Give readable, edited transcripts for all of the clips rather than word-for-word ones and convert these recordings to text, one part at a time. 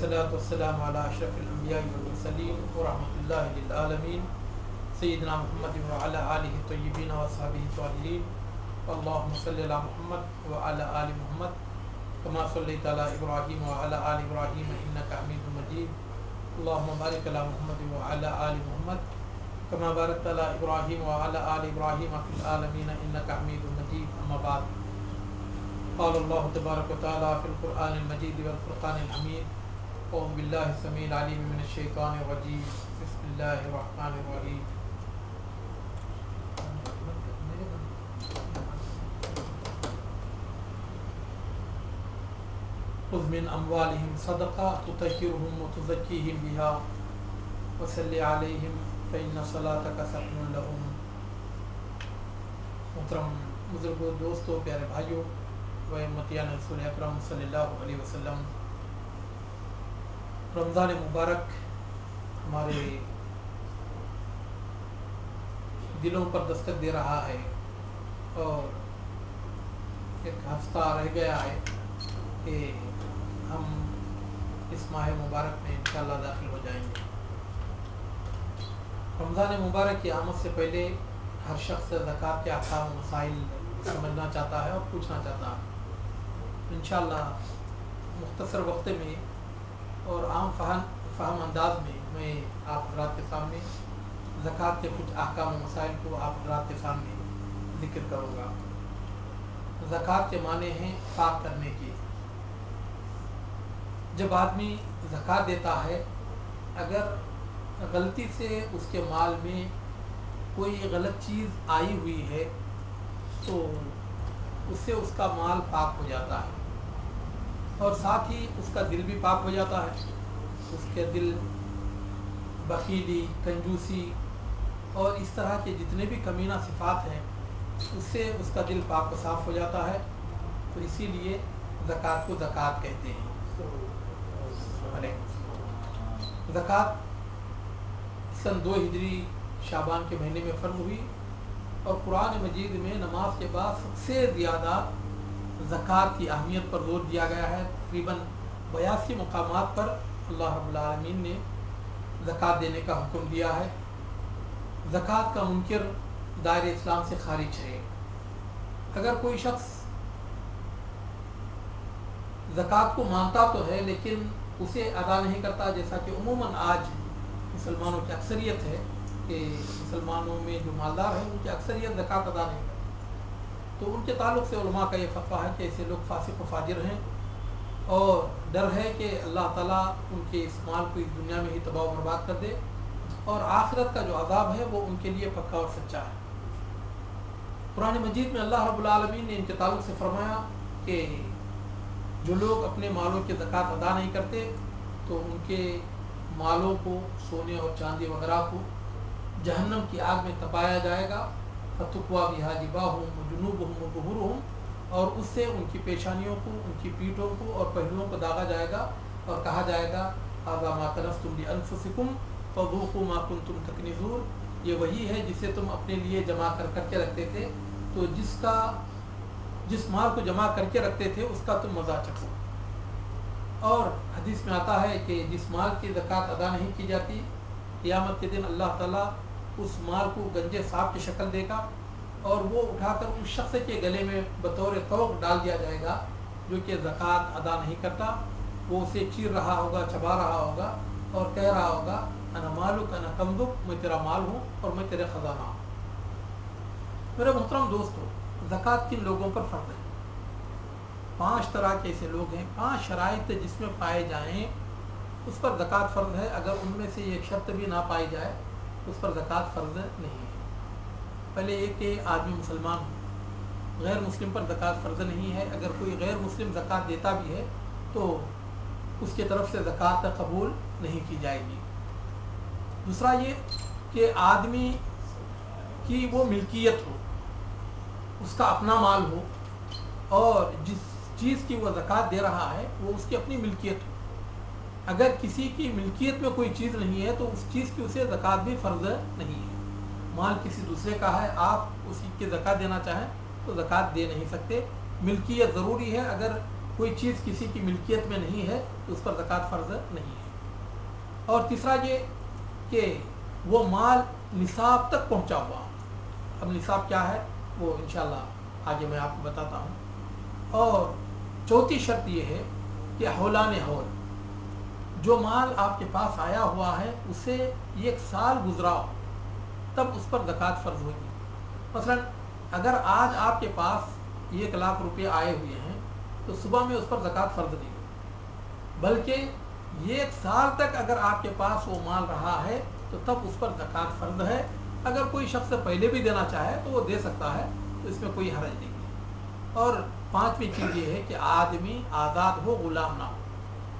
والصلاة والسلام على أشرف الأنبياء والمرسلين ورحمة الله للعالمين سيدنا محمد وعلى آله الطيبين وأصحابه الطاهرين اللهم صل على محمد وعلى آل محمد كما صليت على إبراهيم وعلى آل إبراهيم إنك حميد مجيد اللهم بارك على محمد وعلى آل محمد كما باركت على إبراهيم وعلى آل إبراهيم في العالمين إنك حميد مجيد أما بعد قال الله تبارك وتعالى في القرآن المجيد والفرقان الحميد أعوذ بالله السميع العليم من الشيطان الرجيم بسم الله الرحمن الرحيم خذ من أموالهم صدقة تطهرهم وتزكيهم بها وصل عليهم فإن صلاتك سكن لهم. محترم بزرگوں، دوستوں، پیارے بھائیوں و امتیان رسول اکرم صلی اللہ علیہ وسلم، رمضان مبارک ہمارے دلوں پر دستک دے رہا ہے اور ایک ہفتہ رہ گیا ہے کہ ہم اس ماہ مبارک میں انشاءاللہ داخل ہو جائیں گے. رمضان مبارک کی آمد سے پہلے ہر شخص زکوٰۃ کے احکام و مسائل سمجھنا چاہتا ہے اور پوچھنا چاہتا ہے. انشاءاللہ مختصر وقت میں اور عام فہم انداز میں آپ حضرات کے سامنے زکوٰۃ کے کچھ احکام و مسائل کو آپ حضرات کے سامنے ذکر کروں گا. زکوٰۃ کے معنی ہیں پاک کرنے کی. جب آدمی زکوٰۃ دیتا ہے، اگر غلطی سے اس کے مال میں کوئی غلط چیز آئی ہوئی ہے تو اس سے اس کا مال پاک ہو جاتا ہے اور ساتھ ہی اس کا دل بھی پاک ہو جاتا ہے. اس کے دل بخیلی، کنجوسی اور اس طرح کے جتنے بھی کمینہ صفات ہیں اس سے اس کا دل پاک و صاف ہو جاتا ہے. تو اسی لیے زکوٰۃ کو زکوٰۃ کہتے ہیں. زکوٰۃ سن 2 ہجری شعبان کے مہینے میں فرض ہوئی اور قرآن مجید میں نماز کے بعد سب سے زیادہ زکوٰۃ کی اہمیت پر زور دیا گیا ہے. تقریباً 82 مقامات پر اللہ رب العالمین نے زکوٰۃ دینے کا حکم دیا ہے. زکوٰۃ کا منکر دائرہ اسلام سے خارج ہے. اگر کوئی شخص زکوٰۃ کو مانتا تو ہے لیکن اسے ادا نہیں کرتا، جیسا کہ عموماً آج مسلمانوں کی اکثریت ہے کہ مسلمانوں میں جو مالدار ہیں ان کی اکثریت زکوٰۃ ادا نہیں کرتی، تو ان کے تعلق سے علماء کا یہ فتویٰ ہے کہ ایسے لوگ فاسق و فاجر ہیں اور ڈر ہے کہ اللہ تعالیٰ ان کے اس مال کو اس دنیا میں ہی تباہ و برباد کر دے اور آخرت کا جو عذاب ہے وہ ان کے لیے پکا اور سچا ہے. قرآن مجید میں اللہ رب العالمین نے ان کے تعلق سے فرمایا کہ جو لوگ اپنے مالوں کی زکوٰۃ ادا نہیں کرتے تو ان کے مالوں کو، سونے اور چاندی وغیرہ کو جہنم کی آگ میں تپایا جائے گا. فتقوا بہا جباہم وجنوبہم وظہورہم، اور اس سے ان کی پیشانیوں کو، ان کی پیٹھوں کو اور پہلوؤں کو داغا جائے گا اور کہا جائے گا ھذا ما کنزتم لانفسکم فذوقوا ما کنتم تکنزون. یہ وہی ہے جسے تم اپنے لیے جمع کر کے رکھتے تھے، تو جس مال کو جمع کر کے رکھتے تھے اس کا تم مزہ چکھو. اور حدیث میں آتا ہے کہ جس مال کی زکوٰۃ ادا نہیں کی جاتی، قیامت کے دن اللہ تعالیٰ اس مال کو گنجے سانپ کی شکل دے گا اور وہ اٹھا کر اس شخص کے گلے میں بطور طوق ڈال دیا جائے گا جو کہ زکوٰۃ ادا نہیں کرتا. وہ اسے چیر رہا ہوگا، چبا رہا ہوگا اور کہہ رہا ہوگا انا مالک انا کنزک، میں تیرا مال ہوں اور میں تیرے خزانہ ہوں. میرے محترم دوستو، زکوٰۃ کن لوگوں پر فرض ہے؟ 5 طرح کے ایسے لوگ ہیں، 5 شرائط جس میں پائے جائیں اس پر زکوٰۃ فرض ہے. اگر ان میں سے ایک شرط بھی نہ پائی جائے اس پر زکوٰۃ فرض نہیں ہے. پہلے یہ کہ آدمی مسلمان ہو. غیر مسلم پر زکوٰۃ فرض نہیں ہے. اگر کوئی غیر مسلم زکوٰۃ دیتا بھی ہے تو اس کی طرف سے زکوٰۃ قبول نہیں کی جائے گی. دوسرا یہ کہ آدمی کی وہ ملکیت ہو، اس کا اپنا مال ہو اور جس چیز کی وہ زکوٰۃ دے رہا ہے وہ اس کی اپنی ملکیت ہو. اگر کسی کی ملکیت میں کوئی چیز نہیں ہے تو اس چیز کی اسے زکوٰۃ بھی فرض نہیں ہے. مال کسی دوسرے کا ہے، آپ اسی کی زکوٰۃ دینا چاہیں تو زکوٰۃ دے نہیں سکتے. ملکیت ضروری ہے. اگر कोई चीज़ किसी की मिल्कियत में नहीं है तो उस पर ज़कात फ़र्ज़ नहीं है। और तीसरा ये कि वो माल निसाब तक पहुंचा हुआ। अब निसाब क्या है वो इंशाअल्लाह आगे मैं आपको बताता हूँ। और चौथी शर्त ये है कि हौलाने हौल, जो माल आपके पास आया हुआ है उसे 1 साल गुजरा हो तब उस पर ज़कात फ़र्ज़ होगी। मसलन अगर आज आपके पास 1 लाख रुपये आए हुए हैं तो सुबह में उस पर ज़कात फ़र्ज़ नहीं होगी, बल्कि 1 साल तक अगर आपके पास वो माल रहा है तो तब उस पर ज़कात फ़र्ज़ है। अगर कोई शख्स पहले भी देना चाहे तो वो दे सकता है, तो इसमें कोई हरज नहीं है। और पांचवी चीज़ ये है कि आदमी आज़ाद हो, ग़ुलाम ना हो।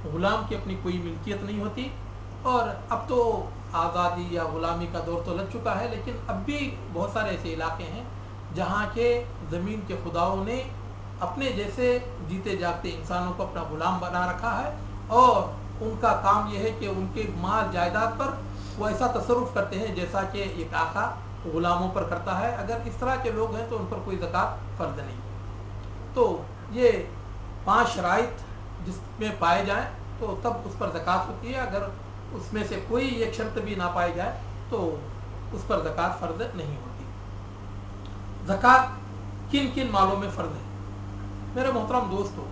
ग़ुलाम की अपनी कोई मिल्कियत नहीं होती। और अब तो आज़ादी या ग़ुलामी का दौर तो लग चुका है, लेकिन अब भी बहुत सारे ऐसे इलाके हैं जहाँ के ज़मीन के खुदाओं ने अपने जैसे जीते जागते इंसानों को अपना ग़ुलाम बना रखा है, और उनका काम यह है कि उनके माल जायदाद पर वो ऐसा तसर्रुफ़ करते हैं जैसा कि एक आका ग़ुलामों पर करता है। अगर इस तरह के लोग हैं तो उन पर कोई ज़कात फ़र्ज़ नहीं। तो ये 5 शराइत जिसमें पाए जाएं तो तब उस पर ज़कात होती है। अगर उसमें से कोई एक शर्त भी ना पाई जाए तो उस पर ज़कात फ़र्ज़ नहीं होती। ज़कात किन किन मालों में फ़र्ज़ है? मेरे मोहतरम दोस्तों,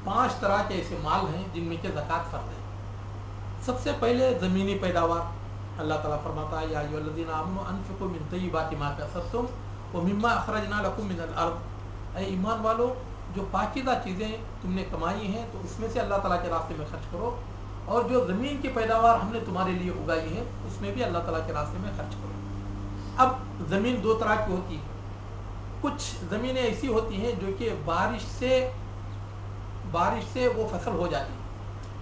5 तरह के ऐसे माल हैं जिनमें के ज़कात फ़र्ज़ है। सबसे पहले ज़मीनी पैदावार। अल्लाह ताला फरमाता है, या अय्युहल्लज़ीना आमनू अनफ़िक़ू मिन तय्यिबाति मा कसबतुम व मिम्मा अख़रजना लकुम मिनल अर्ज़। ऐ ईमान वालो, जो पाकीज़ा चीज़ें तुमने कमाई हैं तो उसमें से अल्लाह ताला के रास्ते में खर्च करो, और जो ज़मीन की पैदावार हमने तुम्हारे लिए उगाई है उसमें भी अल्लाह ताला के रास्ते में खर्च करो। अब ज़मीन 2 तरह की होती है। कुछ ज़मीनें ऐसी होती हैं जो कि बारिश से वो फसल हो जाती है।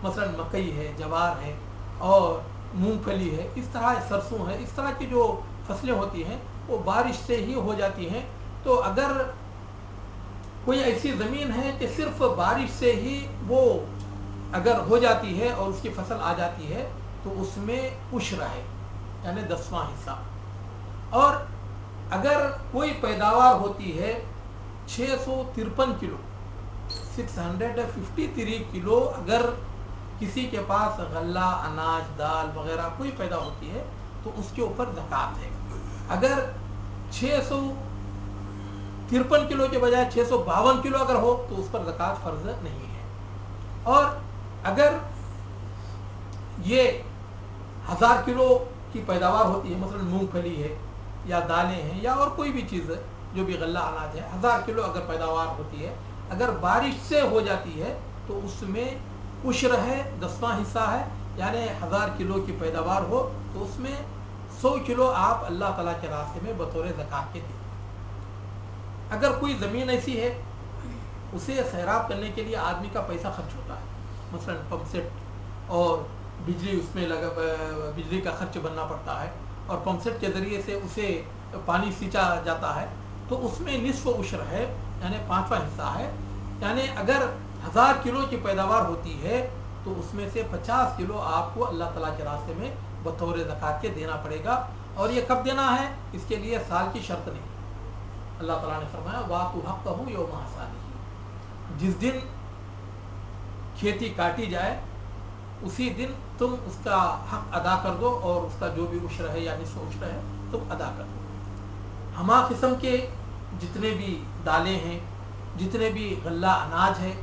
मसलन मकई है, जवार है और मूंगफली है, इस तरह सरसों है, इस तरह की जो फसलें होती हैं वो बारिश से ही हो जाती हैं। तो अगर कोई ऐसी ज़मीन है कि सिर्फ बारिश से ही वो अगर हो जाती है और उसकी फसल आ जाती है तो उसमें उश्र है, यानी 10वां हिस्सा। और अगर कोई पैदावार होती है 653 किलो, 653 किलो, अगर किसी के पास गल्ला, अनाज, दाल वगैरह कोई पैदा होती है तो उसके ऊपर ज़कात है। अगर 653 किलो के बजाय 652 किलो अगर हो तो उस पर ज़कात फ़र्ज़ नहीं है। और अगर ये 1000 किलो की पैदावार होती है, मसलन मूंगफली है या दालें हैं या और कोई भी चीज़ जो भी गल्ला अनाज है, 1000 किलो अगर पैदावार होती है, अगर बारिश से हो जाती है तो उसमें उश्र है, 10वां हिस्सा है। यानी 1000 किलो की पैदावार हो तो उसमें 100 किलो आप अल्लाह ताला के रास्ते में बतौर ज़कात के दें। अगर कोई ज़मीन ऐसी है उसे सैराब करने के लिए आदमी का पैसा खर्च होता है, मसलन पंप सेट और बिजली उसमें लगा, बिजली का खर्च बनना पड़ता है और पंप सेट के ज़रिए से उसे पानी सींचा जाता है, तो उसमें निस्फ़ उश्र है, यानी 5वां हिस्सा है। यानी अगर 1000 किलो की पैदावार होती है तो उसमें से 50 किलो आपको अल्लाह ताला के रास्ते में बतौर ज़कात के देना पड़ेगा। और ये कब देना है, इसके लिए साल की शर्त नहीं। अल्लाह ताला ने फरमाया, वातु हक़्क़हू यौमा हसादिही, जिस दिन खेती काटी जाए उसी दिन तुम उसका हक़ अदा कर दो और उसका जो भी उश्र है या निस्फ़ उश्र है तुम अदा कर दो। हमा किस्म के जितने भी दालें हैं, जितने भी गल्ला अनाज है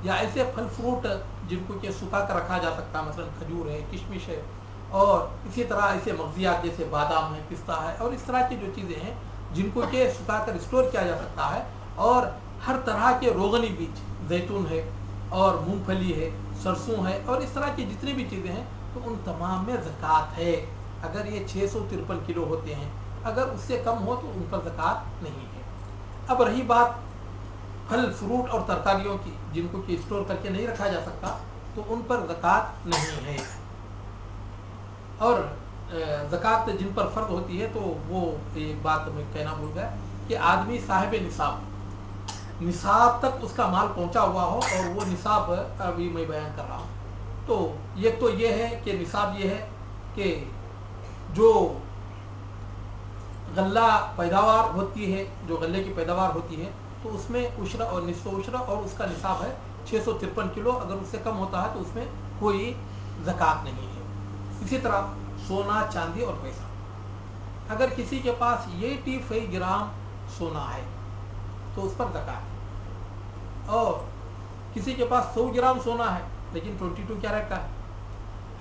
या ऐसे फल फ्रूट जिनको के सुखा कर रखा जा सकता है, मसलन खजूर है, किशमिश है, और इसी तरह ऐसे मग़ज़ियात जैसे बादाम है, पिस्ता है, और इस तरह की जो चीज़ें हैं जिनको के सुखा कर स्टोर किया जा सकता है, और हर तरह के रोगनी बीज, जैतून है और मूंगफली है, सरसों है, और इस तरह की जितनी भी चीज़ें हैं तो उन तमाम में ज़कात है। अगर ये 653 किलो होते हैं, अगर उससे कम हो तो उन पर ज़कात नहीं है। अब रही बात फल फ्रूट और तरकारियों की, जिनको कि स्टोर करके नहीं रखा जा सकता, तो उन पर ज़कात नहीं है। और ज़कात जिन पर फ़र्ज़ होती है तो वो एक बात मैं कहना भूल गया कि आदमी साहिब निसाब तक उसका माल पहुंचा हुआ हो, और वो निसाब अभी मैं बयान कर रहा हूँ। तो एक तो ये है कि निसाब ये है कि जो गल्ला पैदावार होती है, जो गल्ले की पैदावार होती है, तो उसमें उश्रा और निस्फ़ उश्रा और उसका निसाब है 653 किलो, अगर उससे कम होता है तो उसमें कोई ज़कात नहीं है। इसी तरह सोना, चांदी और पैसा, अगर किसी के पास 85 ग्राम सोना है तो उस पर ज़कात है। और किसी के पास 100 ग्राम सोना है लेकिन 22 कैरेट का है,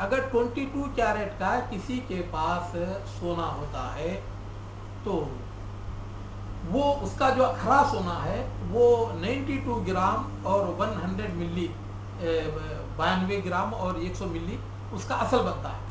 अगर 22 कैरेट का किसी के पास सोना होता है तो वो उसका जो खरा सोना है वो 92 ग्राम और 100 मिली 92 ग्राम और 100 मिली उसका असल बनता है।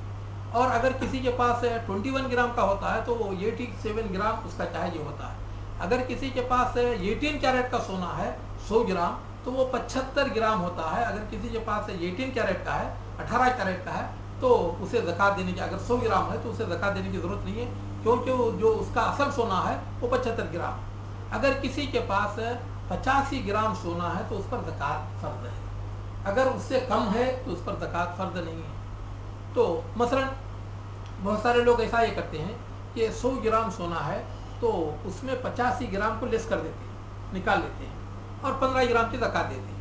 और अगर किसी के पास 21 ग्राम का होता है तो वो 87 ग्राम उसका चाहे ये होता है। अगर किसी के पास 18 कैरेट का सोना है 100 ग्राम तो वो 75 ग्राम होता है। अगर किसी के पास 18 कैरेट का है, 18 कैरेट का है, तो उसे ज़कात देने की, अगर 100 ग्राम है तो उसे ज़कात देने की ज़रूरत नहीं है, क्योंकि जो उसका असल सोना है वो 75 ग्राम। अगर किसी के पास 85 ग्राम सोना है तो उस पर ज़कात फ़र्ज़ है, अगर उससे कम है तो उस पर ज़कात फ़र्ज़ नहीं है। तो मसलन बहुत सारे लोग ऐसा ये करते हैं कि 100 ग्राम सोना है तो उसमें 85 ग्राम को लेस कर देते हैं, निकाल लेते हैं और 15 ग्राम की ज़कात देते हैं।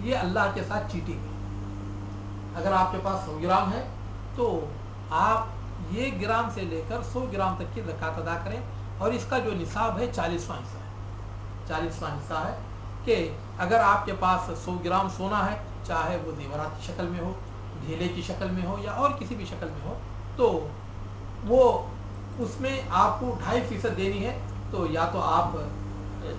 ये अल्लाह के साथ चीटिंग है। अगर आपके पास 100 ग्राम है तो आप 1 ग्राम से लेकर 100 ग्राम तक की ज़कात अदा करें, और इसका जो निसाब है 40वां हिस्सा है। 40वां हिस्सा है कि अगर आपके पास 100 ग्राम सोना है, चाहे वो ज़ेवरात की शक्ल में हो, ढीले की शक्ल में हो या और किसी भी शक्ल में हो, तो वो उसमें आपको 2.5% देनी है। तो या तो आप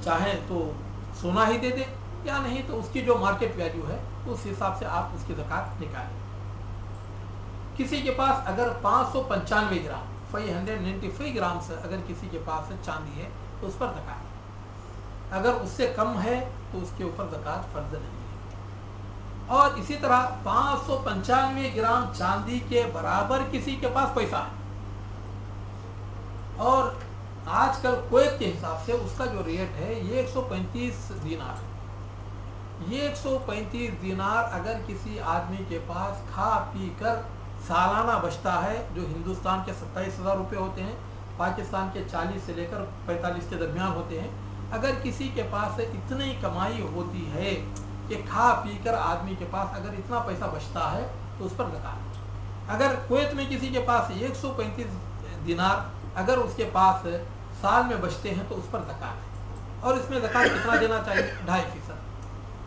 चाहें तो सोना ही दे दें, या नहीं तो उसकी जो मार्केट वैल्यू है उस हिसाब से आप उसकी ज़कात निकालें। किसी के पास अगर 595 ग्राम 595 ग्राम से अगर किसी के पास चांदी है तो उस पर ज़कात है, अगर उससे कम है तो उसके ऊपर ज़कात फ़र्ज़ नहीं है। और इसी तरह 595 ग्राम चांदी के बराबर किसी के पास पैसा है, और आजकल कुवैत के हिसाब से उसका जो रेट है ये 135 दीनार है। ये 135 दीनार अगर किसी आदमी के पास खा पी कर सालाना बचता है, जो हिंदुस्तान के 27,000 रुपये होते हैं, पाकिस्तान के 40 से लेकर 45 के दरमियान होते हैं, अगर किसी के पास इतनी कमाई होती है कि खा पी कर आदमी के पास अगर इतना पैसा बचता है तो उस पर ज़कात। अगर कुवैत में किसी के पास 135 दीनार अगर उसके पास साल में बचते हैं तो उस पर ज़कात है, और इसमें ज़कात कितना देना चाहिए? 2.5%।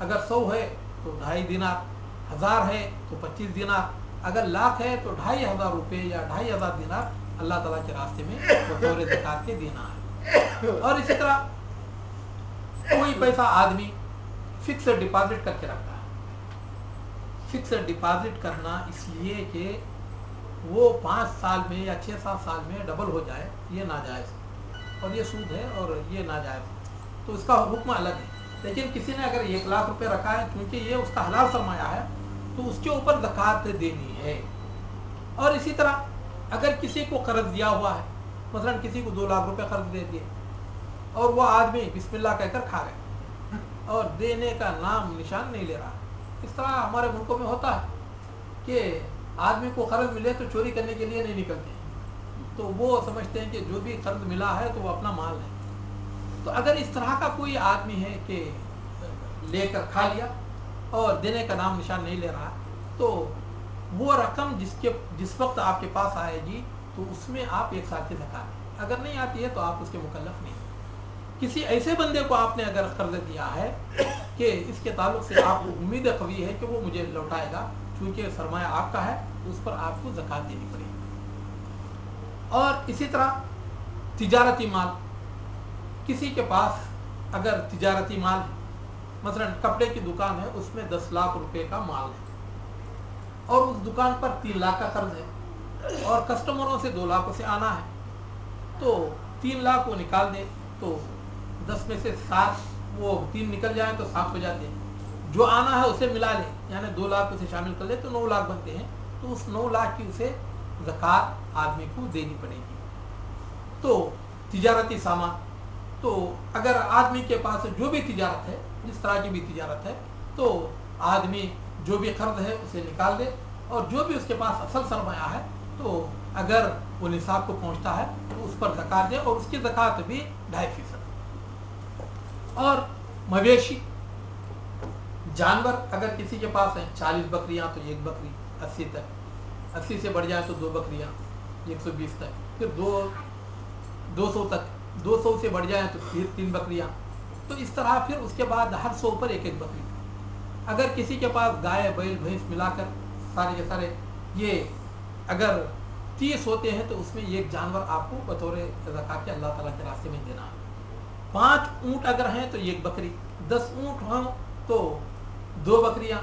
अगर 100 है तो 2.5 दीनार, 1000 है तो 25 दीनार, अगर लाख है तो 2,500 रुपये या 2,500 दीनार अल्लाह ताला के रास्ते में बतौर ज़कात के देना है। और इसी तरह कोई पैसा आदमी फिक्स्ड डिपॉजिट करके रखता है। फिक्स्ड डिपॉजिट करना इसलिए कि वो 5 साल में या 6-7 साल में डबल हो जाए, ये नाजायज़, और ये सूद है और ये नाजायज़, तो इसका हुक्म अलग है। लेकिन किसी ने अगर 1 लाख रुपए रखा है, क्योंकि ये उसका हलाल सरमाया है, तो उसके ऊपर ज़कात देनी है। और इसी तरह अगर किसी को कर्ज दिया हुआ है, मसलन किसी को 2 लाख रुपए कर्ज दे दिए और वो आदमी बिस्मिल्लाह कहकर खा गए और देने का नाम निशान नहीं ले रहा, इस तरह हमारे मुल्कों में होता है कि आदमी को कर्ज मिले तो चोरी करने के लिए नहीं निकलते हैं, तो वो समझते हैं कि जो भी कर्ज मिला है तो वो अपना माल है। तो अगर इस तरह का कोई आदमी है कि लेकर खा लिया और देने का नाम निशान नहीं ले रहा, तो वो रकम जिस वक्त आपके पास आएगी तो उसमें आप 1 साल की ज़कात दें, अगर नहीं आती है तो आप उसके मुकल्लफ नहीं। किसी ऐसे बंदे को आपने अगर कर्ज दिया है कि इसके ताल्लुक से आपको उम्मीद कवी है कि वो मुझे लौटाएगा, चूँकि सरमाया आपका है, उस पर आपको ज़कात देनी पड़ेगी। और इसी तरह तिजारती माल, किसी के पास अगर तिजारती माल है, मसलन कपड़े की दुकान है, उसमें 10 लाख रुपए का माल है और उस दुकान पर 3 लाख का कर्ज है और कस्टमरों से 2 लाख से आना है, तो 3 लाख वो निकाल दे तो 10 में से 7 वो 3 निकल जाए तो 7 हो जाते हैं, जो आना है उसे मिला ले, यानी 2 लाख उसे शामिल कर ले तो 9 लाख बनते हैं, तो उस 9 लाख की उसे ज़कात आदमी को देनी पड़ेगी। तो तिजारती सामान, तो अगर आदमी के पास जो भी तिजारत है, जिस तरह की भी तिजारत है, तो आदमी जो भी कर्ज है उसे निकाल दे और जो भी उसके पास असल सरमाया है, तो अगर वो निसाब को पहुंचता है तो उस पर ज़कात दे और उसकी ज़कात भी 2.5%। और मवेशी जानवर अगर किसी के पास हैं 40 बकरियां तो एक बकरी 80 तक, 80 से बढ़ जाए तो 2 बकरियां 120 तक, फिर 200 तक, 200 से बढ़ जाए तो फिर 3 बकरियां, तो इस तरह फिर उसके बाद हर 100 पर एक एक बकरी। अगर किसी के पास गाय बैल भैंस मिलाकर सारे के सारे ये अगर 30 होते हैं तो उसमें एक जानवर आपको बतौर ज़कात के अल्लाह ताला के रास्ते में देना है। 5 ऊँट अगर हैं तो एक बकरी, 10 ऊँट हों तो 2 बकरियाँ,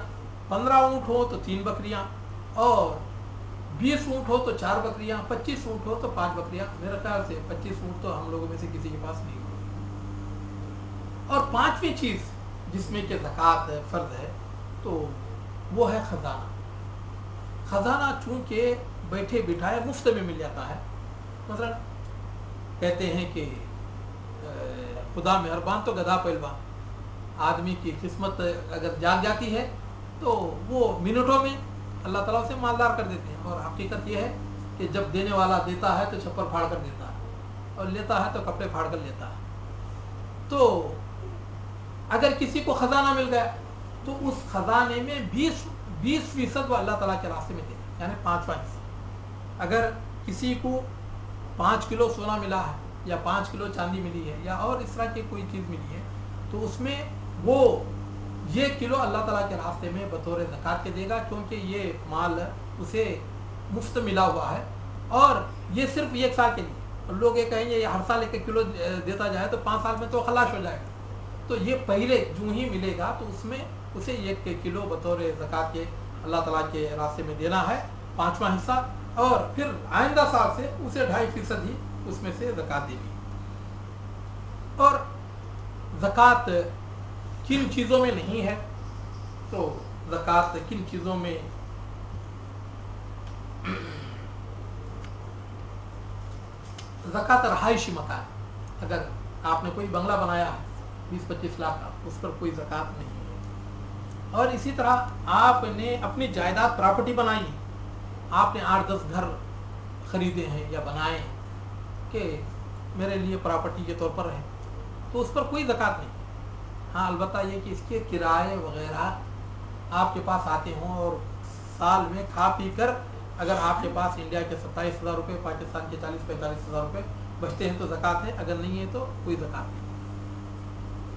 15 ऊँट हो तो 3 बकरियाँ, और 20 ऊँट हो तो 4 बकरियाँ, 25 ऊँट हो तो 5 बकरियाँ। मेरे ख्याल से 25 ऊँट तो हम लोगों में से किसी के पास नहीं होगी। और 5वीं चीज़ जिसमें कि ज़कात फ़र्ज़ है तो वो है ख़जाना। ख़जाना चूँकि बैठे बिठाए मुफ्त में मिल जाता है। मसलन कहते हैं कि खुदा मेहरबान तो गधा पहलवान, आदमी की किस्मत अगर जाग जाती है तो वो मिनटों में अल्लाह ताला उसे मालदार कर देते हैं। और हकीकत ये है कि जब देने वाला देता है तो छप्पर फाड़ कर देता है, और लेता है तो कपड़े फाड़ कर लेता है। तो अगर किसी को ख़जाना मिल गया तो उस ख़जाने में 20% वो अल्लाह ताला के रास्ते में देते, यानी 5वां हिस्सा। अगर किसी को 5 किलो सोना मिला है या 5 किलो चांदी मिली है या और इस तरह की कोई चीज़ मिली है तो उसमें वो ये किलो अल्लाह ताला के रास्ते में बतौर ज़कात के देगा, क्योंकि ये माल उसे मुफ्त मिला हुआ है और ये सिर्फ 1 साल के लिए। लोग ये कहेंगे ये हर साल 1 किलो देता जाए तो 5 साल में तो खलाश हो जाएगा, तो ये पहले जो ही मिलेगा तो उसमें उसे 1 किलो बतौर ज़कात के अल्लाह ताला के रास्ते में देना है, 5वां हिस्सा, और फिर आइंदा साल से उसे 2.5% ही उसमें से ज़कात देनी है। और ज़कात किन चीज़ों में नहीं है, तो ज़कात किन चीज़ों में ज़कात रहायशी मकान, अगर आपने कोई बंगला बनाया है 20-25 लाख का, उस पर कोई ज़कात नहीं है। और इसी तरह आपने अपनी जायदाद प्रॉपर्टी बनाई है, आपने 8-10 घर खरीदे हैं या बनाए हैं कि मेरे लिए प्रॉपर्टी के तौर पर है, तो उस पर कोई ज़कात नहीं। हाँ, अलबत्ता ये कि इसके किराए वगैरह आपके पास आते हों और साल में खा पी कर अगर आपके पास इंडिया के 27,000 रुपये, पाकिस्तान के 40-45,000 रुपये बचते हैं तो ज़कात है, अगर नहीं है तो कोई ज़कात नहीं।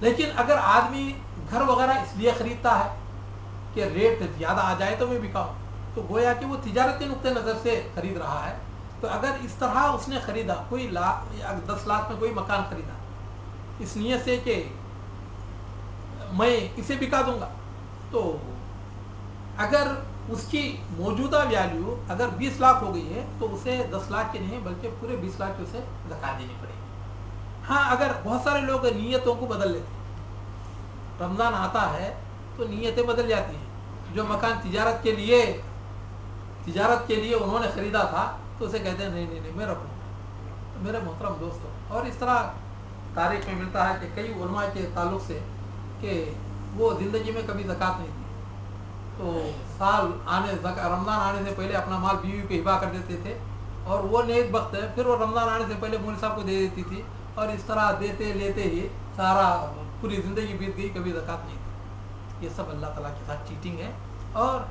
लेकिन अगर आदमी घर वगैरह इसलिए ख़रीदता है कि रेट ज़्यादा आ जाए तो मैं बिकाऊँ, तो गोया कि वो तिजारत के नुक्ते नज़र से ख़रीद रहा है। तो अगर इस तरह उसने ख़रीदा, कोई लाख या 10 लाख में कोई मकान ख़रीदा इस नीयत से कि मैं इसे बिका दूंगा, तो अगर उसकी मौजूदा वैल्यू अगर 20 लाख हो गई है तो उसे 10 लाख की नहीं बल्कि पूरे 20 लाख की उसे ज़कात देनी पड़ेगी। हाँ, अगर बहुत सारे लोग नीयतों को बदल लेते हैं, रमज़ान आता है तो नीयतें बदल जाती हैं। जो मकान तिजारत के लिए उन्होंने ख़रीदा था तो उसे कहते हैं नहीं मैं रखूँगा। तो मेरे मोहतरम दोस्तों, और इस तरह तारीख़ में मिलता है कि कई उलमा के ताल्लुक़ से कि वो ज़िंदगी में कभी ज़कात नहीं दी, तो रमज़ान आने से पहले अपना माल बीवी को हिबा कर देते थे, और वो नेक वक्त है, फिर वो रमज़ान आने से पहले मौलवी साहब को दे देती थी, और इस तरह देते लेते ही सारा पूरी ज़िंदगी बीत गई, कभी ज़कात नहीं दी। ये सब अल्लाह ताला के साथ चीटिंग है। और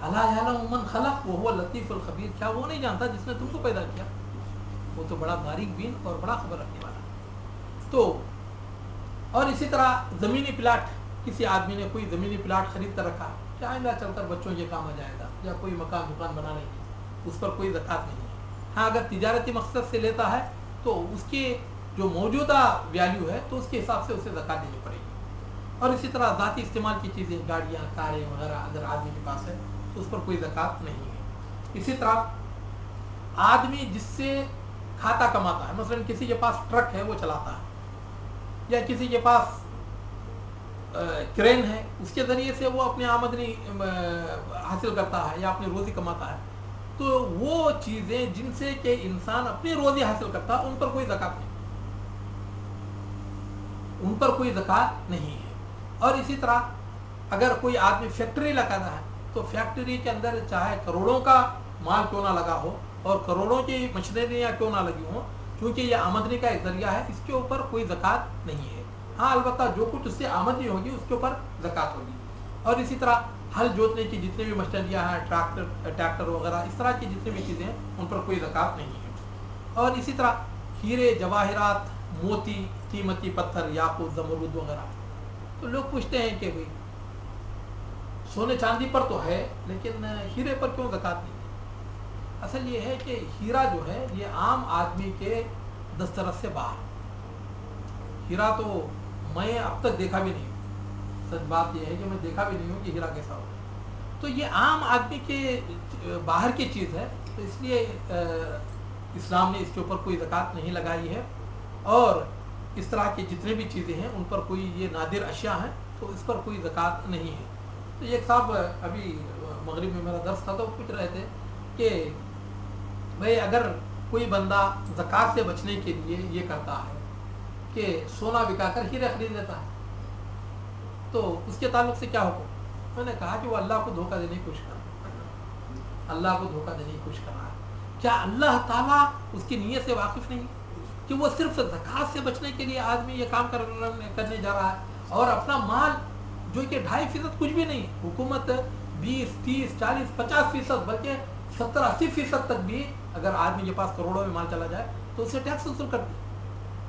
अला यअलमु मन खलक़ व हुवल लतीफ़ुल ख़बीर, क्या वो नहीं जानता जिसने तुमको पैदा किया? वो तो बड़ा बारीक बीन और बड़ा खबर रखने वाला। तो और इसी तरह ज़मीनी प्लाट, किसी आदमी ने कोई ज़मीनी प्लाट ख़रीद कर रखा, क्या आइंदा चलकर बच्चों के काम आ जाएगा, या कोई मकान दुकान बनाने की, उस पर कोई ज़कात नहीं है। हाँ, अगर तिजारती मकसद से लेता है तो उसकी जो मौजूदा वैल्यू है तो उसके हिसाब से उसे ज़कात देनी पड़ेगी। और इसी तरह ज़ाती इस्तेमाल की चीज़ें, गाड़ियाँ, कारें वगैरह अगर आदमी के पास है तो उस पर कोई ज़कात नहीं है। इसी तरह आदमी जिससे खाता कमाता है, मसलन किसी के पास ट्रक है वो चलाता है, या किसी के पास क्रेन है, उसके ज़रिए से वो अपनी आमदनी हासिल करता है या अपनी रोज़ी कमाता है, तो वो चीज़ें जिनसे कि इंसान अपनी रोज़ी हासिल करता है उन पर कोई ज़कात नहीं, उन पर कोई ज़कात नहीं है। और इसी तरह अगर कोई आदमी फैक्ट्री लगाना है तो फैक्ट्री के अंदर चाहे करोड़ों का माल क्यों ना लगा हो और करोड़ों की मशीनरियाँ क्यों ना लगी हों, क्योंकि ये आमदनी का एक ज़रिया है, इसके ऊपर कोई ज़कात नहीं है। हाँ, अलबत्ता जो कुछ उससे आमदनी होगी उसके ऊपर ज़कात होगी। اور اسی طرح ہل جوتنے کی جتنے بھی مشینریاں ہیں، ٹریکٹر وغیرہ، اس طرح کی جتنی بھی چیزیں ہیں ان پر کوئی زکوٰۃ نہیں ہے۔ اور اسی طرح ہیرے، جواہرات، موتی، قیمتی پتھر، یاقوت، زمرد وغیرہ، تو لوگ پوچھتے ہیں کہ بھئی سونے چاندی پر تو ہے لیکن ہیرے پر کیوں زکوٰۃ نہیں ہے؟ اصل یہ ہے کہ ہیرا جو ہے یہ عام آدمی کے دسترس سے باہر، ہیرا تو میں اب تک دیکھا بھی نہیں ہوں، سچ بات یہ ہے کہ میں دیکھا بھی نہیں ہوں کہ ہیرا کیسا ہوتا ہے، تو یہ عام آدمی کے باہر کی چیز ہے، تو اس لیے اسلام نے اس کے اوپر کوئی زکوٰۃ نہیں لگائی ہے۔ اور اس طرح کی جتنے بھی چیزیں ہیں ان پر کوئی، یہ نادر اشیاء ہیں تو اس پر کوئی زکوٰۃ نہیں ہے۔ تو ایک صاحب ابھی مغرب میں میرا درس تھا تو وہ پوچھ رہے تھے کہ بھئی اگر کوئی بندہ زکوٰۃ سے بچنے کے لیے یہ کرتا ہے کہ سونا بکا کر ہیرے خرید لیتا ہے تو اس کے تعلق سے کیا حکم؟ میں نے کہا کہ وہ اللہ کو دھوکہ دینے کی کوشش کر رہا ہے، اللہ کو دھوکہ دینے کی کوشش کر رہا ہے۔ کیا اللہ تعالیٰ اس کی نیت سے واقف نہیں کہ وہ صرف زکوٰۃ سے بچنے کے لیے آدمی یہ کام کرنے جا رہا ہے اور اپنا مال جو کہ 2.5% کچھ بھی نہیں، حکومت 20, 30, 40, 50% بلکہ 70-80% تک بھی اگر آدمی کے پاس کروڑوں میں مال چلا جائے تو اسے ٹیکس وصول کرتی ہے،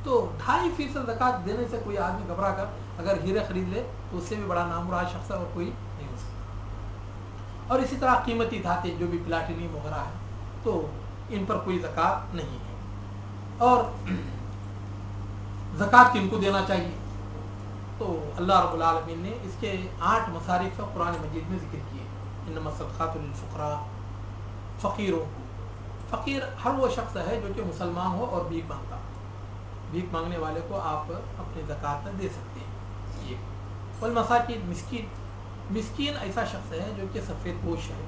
تو 2.5% زکوٰۃ دینے سے کوئی آدمی گھبرا کر اگر ہیرے خرید لے تو اس سے بھی بڑا نامراد شخص ہے اور کوئی نہیں ہو سکتا۔ اور اسی طرح قیمتی دھاتیں جو بھی پلاٹینیم وغیرہ ہے تو ان پر کوئی زکوٰۃ نہیں ہے۔ اور زکوٰۃ کن کو دینا چاہیے؟ تو اللہ رب العالمین نے اس کے 8 مصارف قرآن مجید میں ذکر کیے۔ انما الصدقات للفقراء، فقیروں کو، فقیر ہر وہ شخص ہے جو کہ مسلمان ہو اور بھیک مانگتا، بھیک مانگنے والے کو آپ اپنی زکوٰۃ میں دے سکتے ہیں۔ یہ والمساکین، مسکین، مسکین ایسا شخص ہے جو کہ سفید پوش ہے،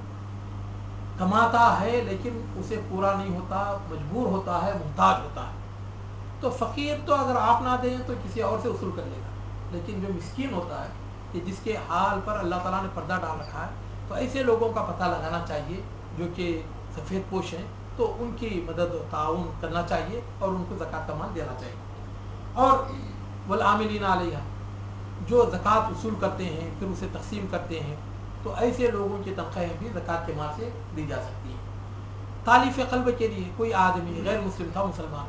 کماتا ہے لیکن اسے پورا نہیں ہوتا، مجبور ہوتا ہے، محتاج ہوتا ہے، تو فقیر تو اگر آپ نہ دیں تو کسی اور سے وصول کر لے گا، لیکن جو مسکین ہوتا ہے کہ جس کے حال پر اللہ تعالیٰ نے پردہ ڈال رکھا ہے، تو ایسے لوگوں کا پتہ لگانا چاہیے جو کہ سفید پوش ہیں، تو ان کی مدد و تعاون کرنا چاہیے اور ان کو زکوٰۃ کا مال دینا چاہیے۔ اور والعاملین علیہا، جو زکوٰۃ وصول کرتے ہیں پھر اسے تقسیم کرتے ہیں، تو ایسے لوگوں کی تنخواہیں بھی زکوٰۃ کے مال سے دی جا سکتی ہیں۔ تالیف قلب کے لیے کوئی آدمی غیر مسلم تھا، مسلمان،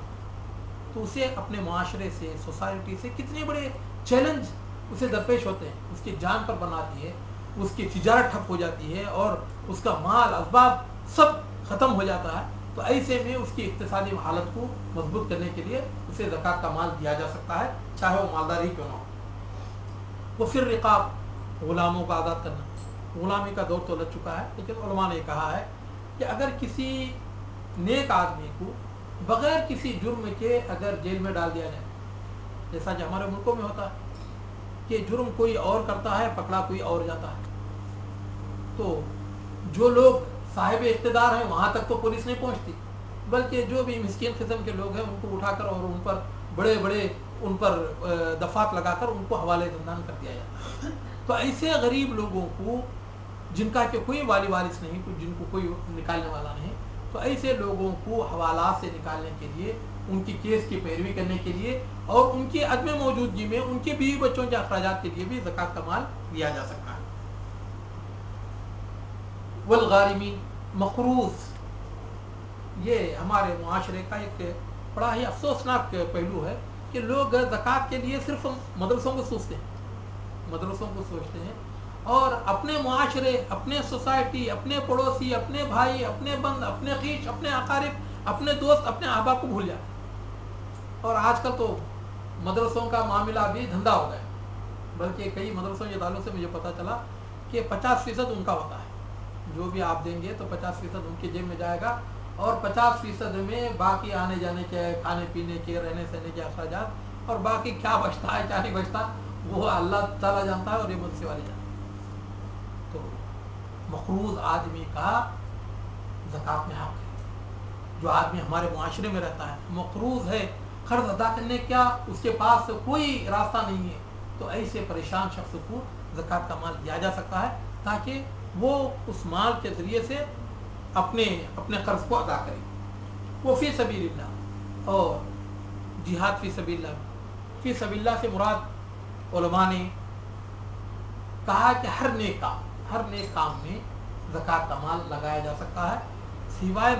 تو اسے اپنے معاشرے سے، سوسائٹی سے کتنے بڑے چیلنج اسے درپیش ہوتے ہیں، اس کی جان پر بناتی ہے، اس کی تجارت ٹھپ ہو جاتی ہے اور اس کا مال اسباب سب ختم ہو جاتا ہے، تو ایسے میں اس کی اقتصادی حالت کو مضبوط کرنے کے لیے اسے زکوٰۃ کا مال دیا جا سکتا ہے، چاہے وہ مالدار ہی کیوں نہ ہو۔ وہ پھر رقاب، غلاموں کو آزاد کرنا، غلامی کا دور تو لگ چکا ہے، لیکن علماء نے کہا ہے کہ اگر کسی نیک آدمی کو بغیر کسی جرم کے اگر جیل میں ڈال دیا جائے، جیسا کہ ہمارے ملکوں میں ہوتا ہے کہ جرم کوئی اور کرتا ہے، پکڑا کوئی اور جاتا ہے، تو جو لوگ صاحب اقتدار ہیں وہاں تک تو پولیس نہیں پہنچتی، بلکہ جو بھی مسکین قسم کے لوگ ہیں ان کو اٹھا کر اور ان پر بڑے بڑے ان پر دفعات لگا کر ان کو حوالے زندان کر دیا جاتا ہے۔ تو ایسے غریب لوگوں کو جن کا کہ کوئی والی وارث نہیں، جن کو کوئی نکالنے والا نہیں، تو ایسے لوگوں کو حوالات سے نکالنے کے لیے، ان کی کیس کی پیروی کرنے کے لیے اور ان کی عدم موجودگی میں ان کے بیوی بچوں کے اخراجات کے لیے بھی زکوٰۃ کا مال دیا جا سکتا ہے۔ والغارمین، مقروض، یہ ہمارے معاشرے کا ایک بڑا ہی افسوسناک پہلو ہے کہ لوگ زکوٰۃ کے لیے صرف مدرسوں کو سوچتے ہیں، مدرسوں کو سوچتے ہیں اور اپنے معاشرے، اپنے سوسائٹی، اپنے پڑوسی، اپنے بھائی، اپنے بند، اپنے خیش، اپنے اقارب، اپنے دوست، اپنے احباب کو بھول جاتے ہیں۔ اور آج کل تو مدرسوں کا معاملہ بھی دھندا ہو گیا، بلکہ کئی مدرسوں کے تعلق سے مجھے پتہ چلا کہ 50% ان کا ہوتا ہے، جو بھی آپ دیں گے تو 50% ان کی جیب میں جائے گا اور 50% میں باقی آنے جانے کے، کھانے پینے کے، رہنے سہنے کے اخراجات، اور باقی کیا بچتا ہے کیا نہیں بچتا وہ اللہ تعالیٰ جانتا ہے اور یہ مدرسے والے جانتے ہیں۔ تو مقروض آدمی کا زکوٰۃ میں حق ہے۔ جو آدمی ہمارے معاشرے میں رہتا ہے، مقروض ہے، قرض ادا کرنے کا اس کے پاس کوئی راستہ نہیں ہے، تو ایسے پریشان شخص کو زکوٰۃ کا مال دیا جا سکتا ہے تاکہ وہ اس مال کے ذریعے سے اپنے قرض کو ادا کرے۔ وہ فی سبیل اللہ، اور جہاد فی سبیل اللہ، فی سبیل اللہ سے مراد علماء نے کہا کہ ہر نیک کام میں زکوٰۃ کا مال لگایا جا سکتا ہے سوائے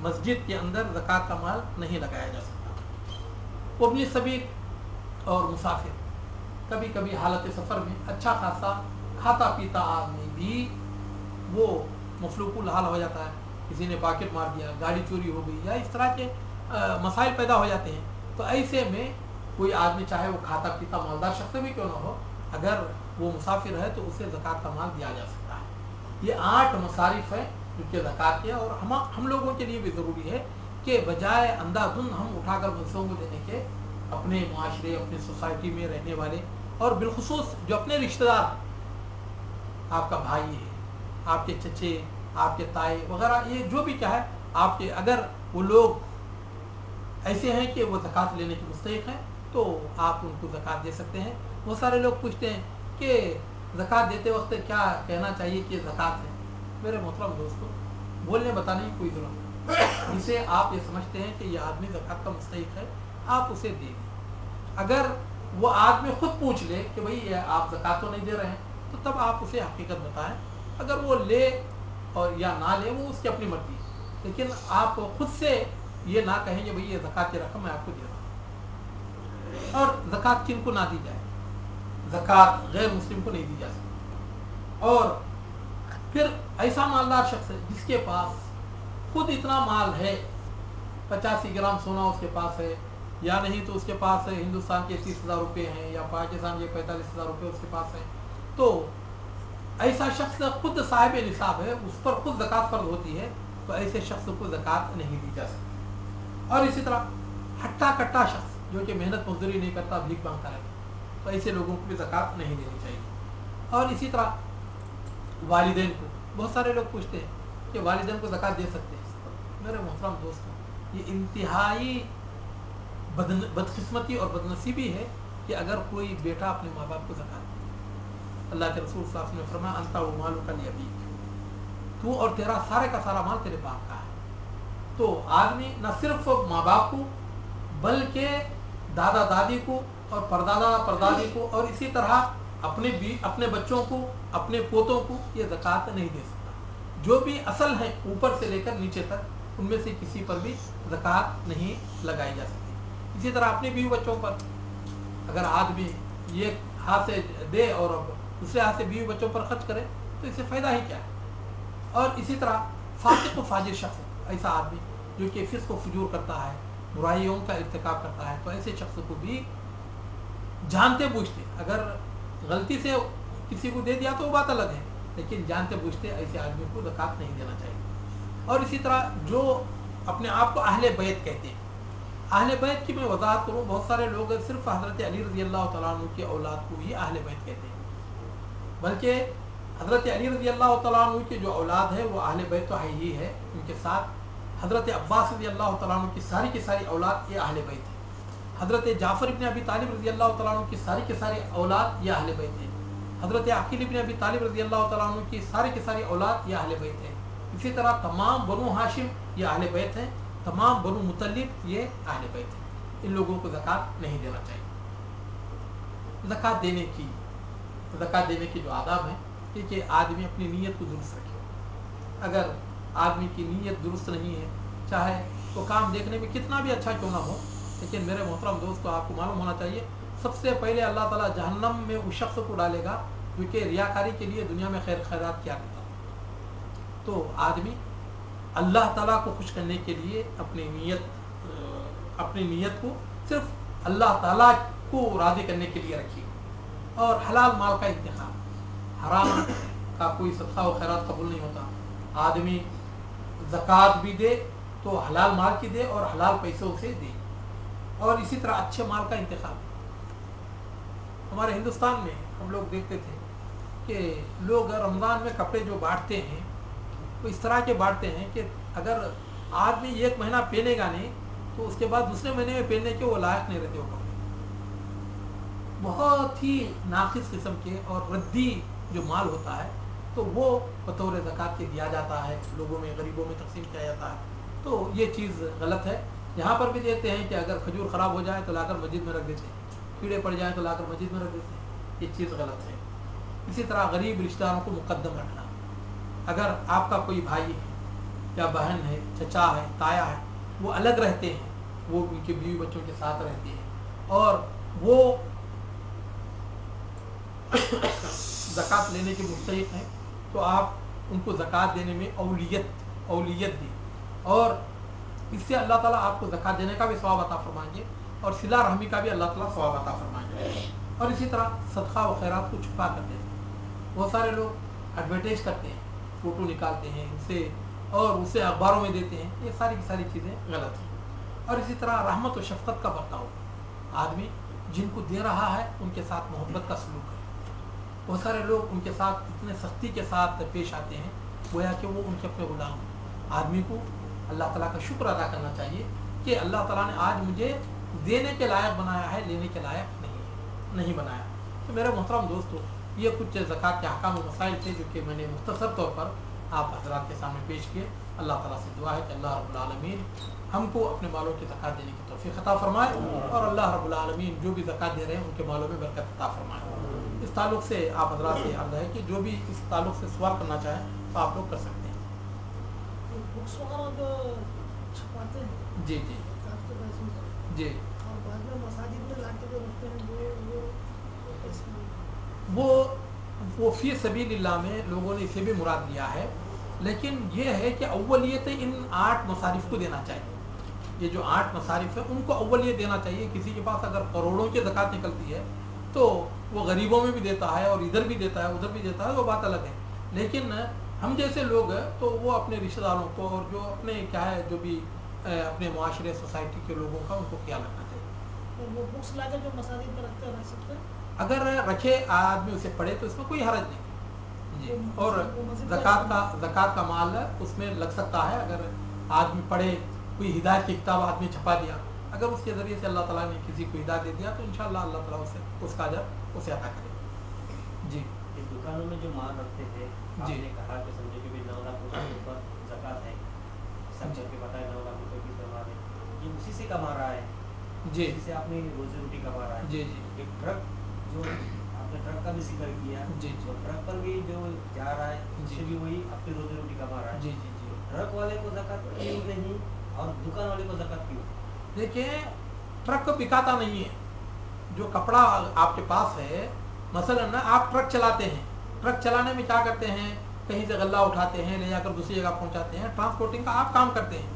مسجد کے اندر زکوٰۃ کا مال نہیں لگایا جا سکتا۔ ابن سبیل اور مسافر، کبھی کبھی حالت سفر میں اچھا خاصا کھاتا پیتا آدمی بھی وہ مفلوق الحال ہو جاتا ہے، کسی نے پاکٹ مار دیا، گاڑی چوری ہو گئی، یا اس طرح کے مسائل پیدا ہو جاتے ہیں، تو ایسے میں کوئی آدمی چاہے وہ کھاتا پیتا مالدار شخص بھی کیوں نہ ہو، اگر وہ مسافر ہے تو اسے زکوٰۃ کا مال دیا جا سکتا ہے۔ یہ 8 مصارف ہیں جو کہ زکوٰۃ کے، اور ہم لوگوں کے لیے بھی ضروری ہے کہ بجائے اندھادھند ہم اٹھا کر دوسروں کو دینے کے، اپنے معاشرے، اپنے سوسائٹی میں رہنے والے، اور بالخصوص جو اپنے رشتہ دار، آپ کا بھائی ہے، آپ کے چچے، آپ کے تائے وغیرہ، یہ جو بھی چاہے آپ کے، اگر وہ لوگ ایسے ہیں کہ وہ زکوٰۃ لینے کے مستحق ہیں تو آپ ان کو زکوٰۃ دے سکتے ہیں۔ بہت سارے لوگ پوچھتے ہیں کہ زکوٰۃ دیتے وقت کیا کہنا چاہیے کہ زکوٰۃ ہے۔ میرے محترم دوستو، بولنے بتانے کی کوئی ضرورت نہیں، جسے آپ یہ سمجھتے ہیں کہ یہ آدمی زکوٰۃ کا مستحق ہے، آپ اسے دے دیں۔ اگر وہ آدمی خود پوچھ لے کہ بھئی آپ زکوٰۃ تو نہیں دے رہے ہیں، تو تب آپ اسے حقیقت بتائیں۔ اگر وہ لے اور یا نہ لے، وہ اس کی اپنی مرضی ہے، لیکن آپ خود سے یہ نہ کہیں کہ بھئی یہ زکوٰۃ کی رقم میں آپ کو دے رہا ہوں۔ اور زکوٰۃ کن کو نہ دی جائے؟ زکوٰۃ غیر مسلم کو نہیں دی جا سکتی۔ اور پھر ایسا مالدار شخص ہے جس کے پاس خود اتنا مال ہے، 85 گرام سونا اس کے پاس ہے، یا نہیں تو اس کے پاس ہندوستان کے 30,000 روپے ہیں، یا پاکستان کے 45,000 روپے اس کے پاس ہیں، تو ایسا شخص خود صاحب نصاب ہے، اس پر خود زکوٰۃ فرض ہوتی ہے، تو ایسے شخص کو زکوٰۃ نہیں دی جا سکتی۔ اور اسی طرح ہٹا کٹا شخص جو کہ محنت مزدوری نہیں کرتا، بھیک مانگتا ہے، تو ایسے لوگوں کو بھی زکوٰۃ نہیں دینی چاہیے۔ اور اسی طرح والدین کو، بہت سارے لوگ پوچھتے ہیں کہ والدین کو زکوٰۃ دے سکتے ہیں۔ میرے محترم دوستوں، یہ انتہائی بدقسمتی اور بدنصیبی ہے کہ اگر کوئی بیٹا اپنے ماں باپ کو زکوٰۃ دے۔ اللہ کے رسول صلی اللہ علیہ وسلم نے فرمایا انت و مالک لابیک، تو اور تیرا سارے کا سارا مال تیرے باپ کا ہے۔ تو آدمی نہ صرف ماں باپ کو بلکہ دادا دادی کو اور پردادا پردادی کو، اور اسی طرح اپنے بچوں کو، اپنے پوتوں کو یہ زکوٰۃ نہیں دے سکتا۔ جو بھی اصل ہیں اوپر سے لے کر نیچے تک، ان میں سے کسی پر بھی زکوٰۃ نہیں لگائی جا سکتی۔ اسی طرح اپنے بیوی بچوں پر اگر آدمی یہ ہاتھ سے دے اور دوسرے ہاتھ سے بیوی بچوں پر خرچ کرے تو اس سے فائدہ ہی کیا ہے۔ اور اسی طرح فاسق و فاجر شخص، ایسا آدمی جو کہ فسق و فجور کرتا ہے، برائیوں کا ارتکاب کرتا ہے، تو ایسے شخص کو بھی جانتے بوجھتے، اگر غلطی سے کسی کو دے دیا تو وہ بات الگ ہے، لیکن جانتے بوجھتے ایسے آدمی کو زکوٰۃ نہیں دینا چاہیے۔ اور اسی طرح جو اپنے آپ کو اہل بیت کہتے ہیں، اہل بیت کی میں وضاحت کروں، بہت سارے لوگ صرف حضرت علی رضی اللہ تعالیٰ عنہ کی اولاد کو ہی اہل بیت کہتے ہیں، بلکہ حضرت علی رضی اللہ تعالیٰ عنہ کی جو اولاد ہے وہ اہل بیت تو ہے ہی ہے، ان کے ساتھ حضرت عباس رضی اللہ تعالیٰ عنہ کی ساری اولاد یہ اہل بیت ہے، حضرت جعفر ابن ابی طالب رضی اللہ تعالیٰ عنہ کی ساری اولاد یہ اہل بیت ہے، حضرت عقیل ابن ابی طالب رضی اللہ تعالیٰ عنہ کی ساری اولاد یہ اہل بیت ہے۔ اسی طرح تمام بنو ہاشم یہ اہل بیت ہیں، تمام بنو مطلب یہ اہل بیت ہیں۔ ان لوگوں کو زکوٰۃ نہیں دینا چاہیے۔ زکوٰۃ دینے کی جو آداب ہیں کہ آدمی اپنی نیت کو درست رکھے۔ اگر آدمی کی نیت درست نہیں ہے، چاہے وہ کام دیکھنے میں کتنا بھی اچھا کیوں نہ ہو، لیکن میرے محترم دوستو آپ کو معلوم ہونا چاہیے سب سے پہلے اللہ تعالیٰ جہنم میں اس شخص کو ڈالے گا جو کہ ریاکاری کے لیے دنیا میں خیرات کیا کرتا۔ تو آدمی اللہ تعالیٰ کو خوش کرنے کے لیے اپنی نیت کو صرف اللہ تعالیٰ کو راضی کرنے کے لیے رکھیے، اور حلال مال کا انتخاب، حرام کا کوئی صدقہ و خیرات قبول نہیں ہوتا۔ آدمی زکوٰۃ بھی دے تو حلال مال کی دے اور حلال پیسوں سے دے، اور اسی طرح اچھے مال کا انتخاب۔ ہمارے ہندوستان میں ہم لوگ دیکھتے تھے کہ لوگ رمضان میں کپڑے جو بانٹتے ہیں وہ اس طرح کے بانٹتے ہیں کہ اگر آدمی ایک مہینہ پہنے گا نہیں تو اس کے بعد دوسرے مہینے میں پہننے کے وہ لائق نہیں رہتے وہ کپڑے۔ بہت ہی ناقص قسم کے اور ردی جو مال ہوتا ہے تو وہ بطور زکوٰۃ کے دیا جاتا ہے، لوگوں میں غریبوں میں تقسیم کیا جاتا ہے، تو یہ چیز غلط ہے۔ یہاں پر بھی دیتے ہیں کہ اگر کھجور خراب ہو جائے تو لا کر مسجد میں رکھ دیتے ہیں، کیڑے پڑ جائیں تو لا کر مسجد میں رکھ دیتے ہیں، یہ چیز غلط ہے۔ इसी तरह गरीब रिश्तेदारों को मुकद्दम रखना। अगर आपका कोई भाई है या बहन है, चचा है, ताया है, वो अलग रहते हैं, वो उनके बीवी बच्चों के साथ रहते हैं और वो ज़कात लेने के मुस्तहिक हैं, तो आप उनको ज़कात देने में औलियत दी और इससे अल्लाह ताला आपको ज़कात देने का भी सवाब अता फरमाएंगे और सिला रहमी का भी अल्लाह ताला सवाब अता फरमाएंगे। और इसी तरह सदका व खैरात को छुपा कर देते हैं। बहुत सारे लोग एडवर्टाइज करते हैं, फ़ोटो निकालते हैं उनसे और उसे अखबारों में देते हैं, ये सारी की सारी चीज़ें गलत हैं। और इसी तरह रहमत और शफ़क़त का बर्ताव, आदमी जिनको दे रहा है उनके साथ मोहब्बत का सलूक करे। बहुत सारे लोग उनके साथ इतने सख्ती के साथ पेश आते हैं गोया कि वो उनके अपने गुलाम हैं। आदमी को अल्लाह ताला का शुक्र अदा करना चाहिए कि अल्लाह ताला ने आज मुझे देने के लायक बनाया है, लेने के लायक नहीं बनाया। तो मेरे मोहतरम दोस्तों, ये कुछ ज़कात के अहकाम और मसाइल थे जो कि मैंने मुख्तसर तौर पर आप हज़रात के सामने पेश किए। अल्लाह ताला से दुआ है कि अल्लाह रब्बुल आलमीन हमको अपने मालों की ज़कात देने की तौफ़ीक़ अता फरमाए और अल्लाह रब्बुल आलमीन जो भी ज़कात दे रहे हैं उनके मालों में बरकत अता फरमाए। इस ताल्लुक़ से आप हज़रात से अर्ज़ है कि जो भी इस ताल्लुक़ से सवाल करना चाहें तो आप लोग कर सकते हैं। जी जी जी, वो फ़ी सबीलिल्लाह में लोगों ने इसे भी मुराद लिया है, लेकिन ये है कि अव्वलियत इन 8 मसारिफ़ को देना चाहिए। ये जो 8 मसारिफ़ है उनको अव्वलियत देना चाहिए। किसी के पास अगर करोड़ों की ज़कात निकलती है तो वो गरीबों में भी देता है और इधर भी देता है, उधर भी देता है, वो बात अलग है। लेकिन हम जैसे लोग तो वो अपने रिश्तेदारों को और जो अपने क्या है जो भी अपने माशरे सोसाइटी के लोगों का उनको ख्याल रखना चाहिए। तो वो बुक्स लाकर जो मसाजिद में रखते हैं रख सकते हैं, अगर रखे आदमी उसे पढ़े तो इसमें कोई हरज नहीं जी। और ज़कात का माल उसमें लग सकता है। अगर आदमी पढ़े, कोई हिदायत की किताब आदमी छपा दिया, अगर उसके ज़रिए से अल्लाह ताला ने किसी को हिदायत दे दिया तो इंशाअल्लाह अल्लाह ताला उसका अजर उसे अता करेगा जी। इस दुकानों में जो माल रखते थे, आपने कहा कि समझे कि 9 लाख रुपए के ऊपर ज़कात है, सब के बताए 9 लाख रुपए की कमा है, ये उसी से कमा रहा है जी, जिससे अपनी रोजी रोटी कमा रहा है जी जी। एक ट्रक, जो आपने ट्रक का भी जिक्र किया जी जी, तो ट्रक पर भी जो जा रहा है उससे भी वही अपनी रोजी रोटी कमा रहा है जी जी जी। ट्रक वाले को ज़कात क्यों नहीं और दुकान वाले को ज़कात क्यों? देखिए, ट्रक बिकाता नहीं है। जो कपड़ा आपके पास है, मसलन ना आप ट्रक चलाते हैं, ट्रक चलाने में क्या करते हैं, कहीं से गल्ला उठाते हैं, ले जाकर दूसरी जगह पहुंचाते हैं, ट्रांसपोर्टिंग का आप काम करते हैं।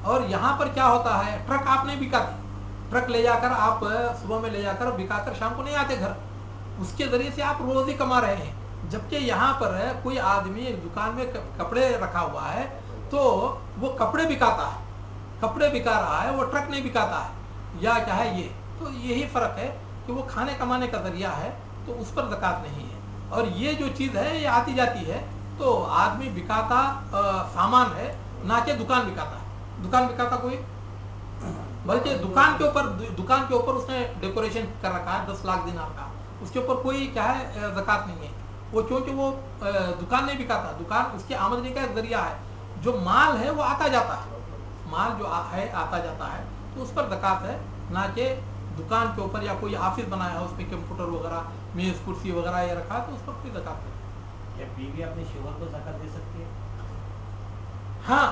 और यहाँ पर क्या होता है, ट्रक आप नहीं बिकाते, ट्रक ले जाकर आप सुबह में ले जाकर बिकाकर शाम को नहीं आते घर, उसके ज़रिए से आप रोज़ी कमा रहे हैं। जबकि यहाँ पर कोई आदमी एक दुकान में कपड़े रखा हुआ है तो वो कपड़े बिकाता है, कपड़े बिका रहा है, वो ट्रक नहीं बिकाता है, या क्या है ये। तो यही फ़र्क है कि वो खाने कमाने का ज़रिया है तो उस पर ज़कात नहीं है। और ये जो चीज़ है ये आती जाती है, तो आदमी बिकाता सामान है, ना कि दुकान बिकाता है। दुकान बिकाता कोई, बल्कि दुकान के ऊपर उसने डेकोरेशन कर रखा है 10 लाख दिनार का, उसके ऊपर कोई क्या है ज़कात नहीं है। वो क्योंकि वो दुकान नहीं बिकाता, दुकान उसकी आमदनी का एक ज़रिया है। जो माल है वो आता जाता है, माल जो है आता जाता है, तो उस पर ज़कात है, ना कि दुकान के ऊपर या कोई ऑफिस बनाया है उसमें कंप्यूटर वगैरह, मेज़ कुर्सी वगैरह ये रखा है, तो उस पर कोई ज़कात नहीं। क्या बीवी अपने शोहर को ज़कात दे सकती है? हाँ,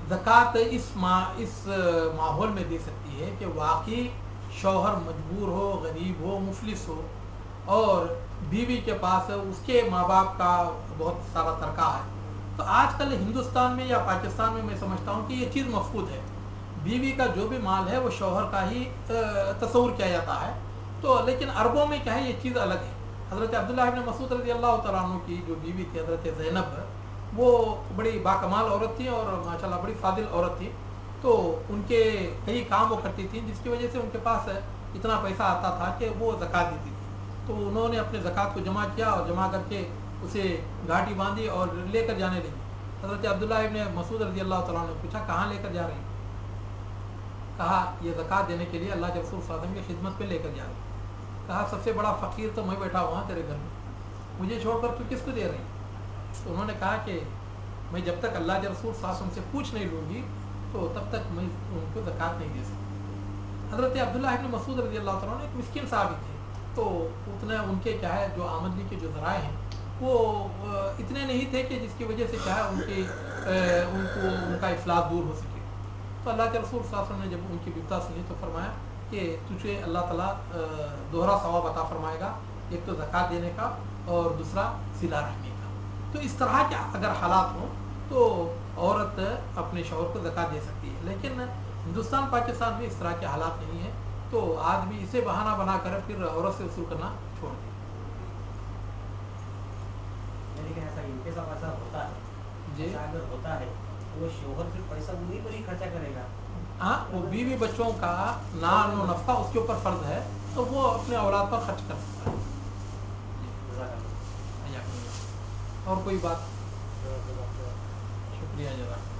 ज़कात इस माहौल में दे सकती है कि वाकई शौहर मजबूर हो, गरीब हो, मुफलिस हो और बीवी के पास उसके माँ बाप का बहुत सारा तरका है। तो आजकल हिंदुस्तान में या पाकिस्तान में मैं समझता हूँ कि ये चीज़ मफकूद है। बीवी का जो भी माल है वो शौहर का ही तस्वुर किया जाता है। तो लेकिन अरबों में क्या है, ये चीज़ अलग है। हज़रत अब्दुल्लाह इब्न मसूद रज़ी अल्लाह तआला अन्हु की जो बीवी थी हज़रत ज़ैनब, वो बड़ी बाकमाल औरत थी और माशाल्लाह बड़ी फादिल औरत थी। तो उनके कई काम वो करती थी जिसकी वजह से उनके पास इतना पैसा आता था कि वो ज़कात देती थी। तो उन्होंने अपने ज़कात को जमा किया और जमा करके उसे घाटी बांधी और लेकर जाने लगी। हज़रत अब्दुल्लाह इब्न मसूद रज़ी अल्लाह तआला अन्हु ने पूछा, कहाँ लेकर जा रही? कहा, ये ज़कात देने के लिए अल्लाह के रसूल सल्लल्लाहु अलैहि वसल्लम की खिदमत पे लेकर जा रही। कहा, सबसे बड़ा फ़कीर तो मैं बैठा हुआ तेरे घर में, मुझे छोड़कर तू किसको दे रही? तो उन्होंने कहा कि मैं जब तक अल्लाह के रसूल सल्लल्लाहु अलैहि वसल्लम से पूछ नहीं लूँगी तो तब तक मैं उनको ज़कात नहीं दे सकती। हज़रत अब्दुल्लाह इब्न मसूद रज़ी अल्लाह तआला अन्हु एक मिस्किन साहबी थे, तो उतने उनके क्या है जो आमदनी के जो ज़राए हैं وہ اتنے نہیں تھے کہ جس کی وجہ سے کیا ہے ان کا افلاس دور ہو سکے. تو اللہ کے رسول صلی اللہ علیہ وسلم نے جب ان کی بپتا سنی تو فرمایا کہ تجھے اللہ تعالیٰ دوہرا ثواب عطا فرمائے گا، ایک تو زکوٰۃ دینے کا اور دوسرا صلہ رحمی کا. تو اس طرح کے اگر حالات ہوں تو عورت اپنے شوہر کو زکوٰۃ دے سکتی ہے، لیکن ہندوستان پاکستان میں اس طرح کے حالات نہیں ہیں، تو آدمی اسے بہانہ بنا کر پھر عورت سے وصول کرنا چھوڑ دے. لیکن ایسا ان کے ساتھ ایسا ہوتا ہے جی ایسا اگر ہوتا ہے تو وہ شوہر پھر پیسہ انہیں پر ہی خرچہ کرے گا. ہاں، وہ بیوی بچوں کا نان و نفقہ اس کے اوپر فرض ہے تو وہ اپنے اولاد پر خرچ کر سکتا ہے. جزاک اللہ. اور کوئی بات؟ شکریہ جزاک.